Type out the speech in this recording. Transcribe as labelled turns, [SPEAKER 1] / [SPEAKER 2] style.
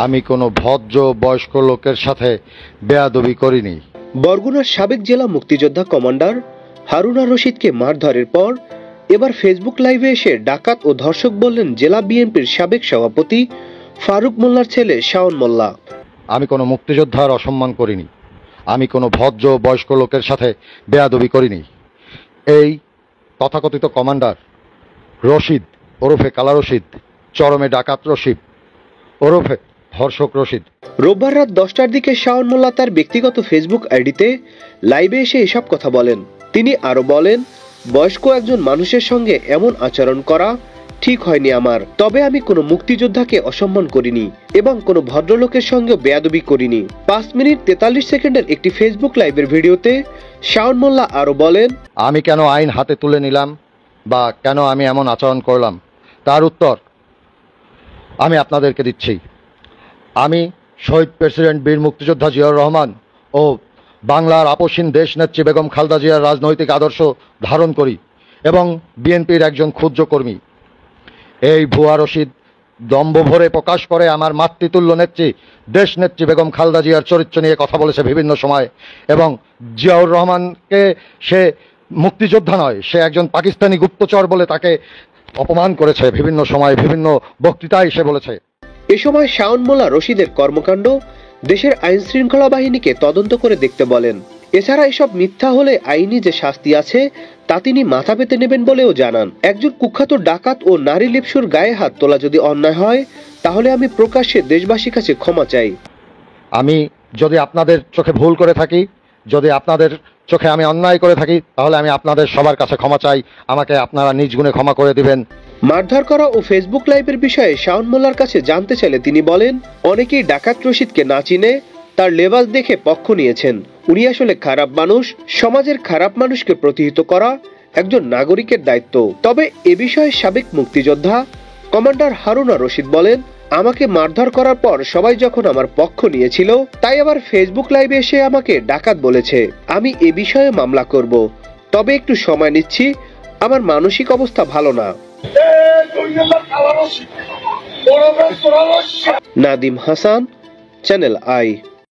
[SPEAKER 1] আমি কোনো ভদ্র বয়স্ক লোকের সাথে বেয়াদবি করিনি।
[SPEAKER 2] বরগুনার সাবেক জেলা মুক্তিযোদ্ধা কমান্ডার হারুনা রশিদকে মারধরের পর এবার ফেসবুক লাইভে এসে ডাকাত ও ধর্ষক বললেন জেলা বিএনপির সাবেক সভাপতি ফারুক মোল্লার ছেলে শাওন মোল্লা।
[SPEAKER 1] আমি কোনো মুক্তিযোদ্ধার অসম্মান করিনি। আমি কোনো ভদ্র বয়স্ক লোকের সাথে বেয়াদবি করিনি। এই তথাকথিত কমান্ডার রশিদ ওরফে কালা রশিদ, চরমে ডাকাত রশিদ ওরফে ধর্ষক রশিদ।
[SPEAKER 2] রোববার রাত 10টার দিকে শাওন মোল্লা তার ব্যক্তিগত ফেসবুক আইডিতে লাইভে এসে এসব কথা বলেন। তিনি আরো বলেন, বয়স্ক একজন মানুষের সঙ্গে এমন আচরণ করা ঠিক হয়নি আমার। তবে আমি কোনো মুক্তিযোদ্ধাকে অসম্মান করিনি এবং কোনো ভদ্রলোকের সঙ্গে বেয়াদবি করিনি। 5 মিনিট 43 সেকেন্ডের একটি ফেসবুক লাইভের ভিডিওতে শাওন মোল্লা আরো বলেন,
[SPEAKER 1] আমি কেন আইন হাতে তুলে নিলাম বা কেন আমি এমন আচরণ করলাম তার উত্তর আমি আপনাদেরকে দিচ্ছি। আমি শহীদ প্রেসিডেন্ট বীর মুক্তিযোদ্ধা জিয়াউর রহমান ও বাংলার আপসহীন দেশনেত্রী বেগম খালেদা জিয়ার রাজনৈতিক আদর্শ ধারণ করি এবং বিএনপির একজন ক্ষুদ্র কর্মী। এই ভুয়া রশিদ দম্ভ ভরে প্রকাশ করে আমার মাতৃতুল্য নেত্রী দেশনেত্রী বেগম খালেদা জিয়ার চরিত্র নিয়ে কথা বলেছে বিভিন্ন সময় এবং জিয়াউর রহমানকে সে মুক্তিযোদ্ধা নয়, সে একজন পাকিস্তানি গুপ্তচর বলে তাকে অপমান করেছে বিভিন্ন সময়, বিভিন্ন বক্তৃতায় সে বলেছে।
[SPEAKER 2] এ সময় শাওন মোল্লা রশিদের কর্মকাণ্ড দেশের আইন শৃঙ্খলা বাহিনীকে তদন্ত করে দেখতে বলেন। এছাড়া এসব মিথ্যা হলে আইনি যে শাস্তি আছে তা তিনি মাথা পেতে নেবেন বলেও জানান। একজন কুখ্যাত ডাকাত ও নারী লিপসুর গায়ে হাত তোলা যদি অন্যায় হয় তাহলে আমি প্রকাশ্যে দেশবাসীর কাছে ক্ষমা চাই।
[SPEAKER 1] আমি যদি আপনাদের চোখে ভুল করে থাকি, যদি আপনাদের চোখে আমি অন্যায় করে থাকি, তাহলে আমি আপনাদের সবার কাছে ক্ষমা চাই। আমাকে আপনারা নিজ গুণে ক্ষমা করে দিবেন।
[SPEAKER 2] মারধর করা ও ফেসবুক লাইভের বিষয়ে শাওন মোল্লার কাছে জানতে চাইলে তিনি বলেন, অনেকেই ডাকাত রশিদকে না চিনে তার লেবাস দেখে পক্ষ নিয়েছেন। উনি আসলে খারাপ মানুষ। সমাজের খারাপ মানুষকে প্রতিহত করা একজন নাগরিকের দায়িত্ব। তবে এ বিষয়ে সাবেক মুক্তিযোদ্ধা কমান্ডার হারুনা রশিদ বলেন, আমাকে মারধর করার পর সবাই যখন আমার পক্ষ নিয়েছিল তাই আবার ফেসবুক লাইভে এসে আমাকে ডাকাত বলেছে। আমি এ বিষয়ে মামলা করব, তবে একটু সময় নিচ্ছি, আমার মানসিক অবস্থা ভালো না। নাদিম হাসান, চ্যানেল আই।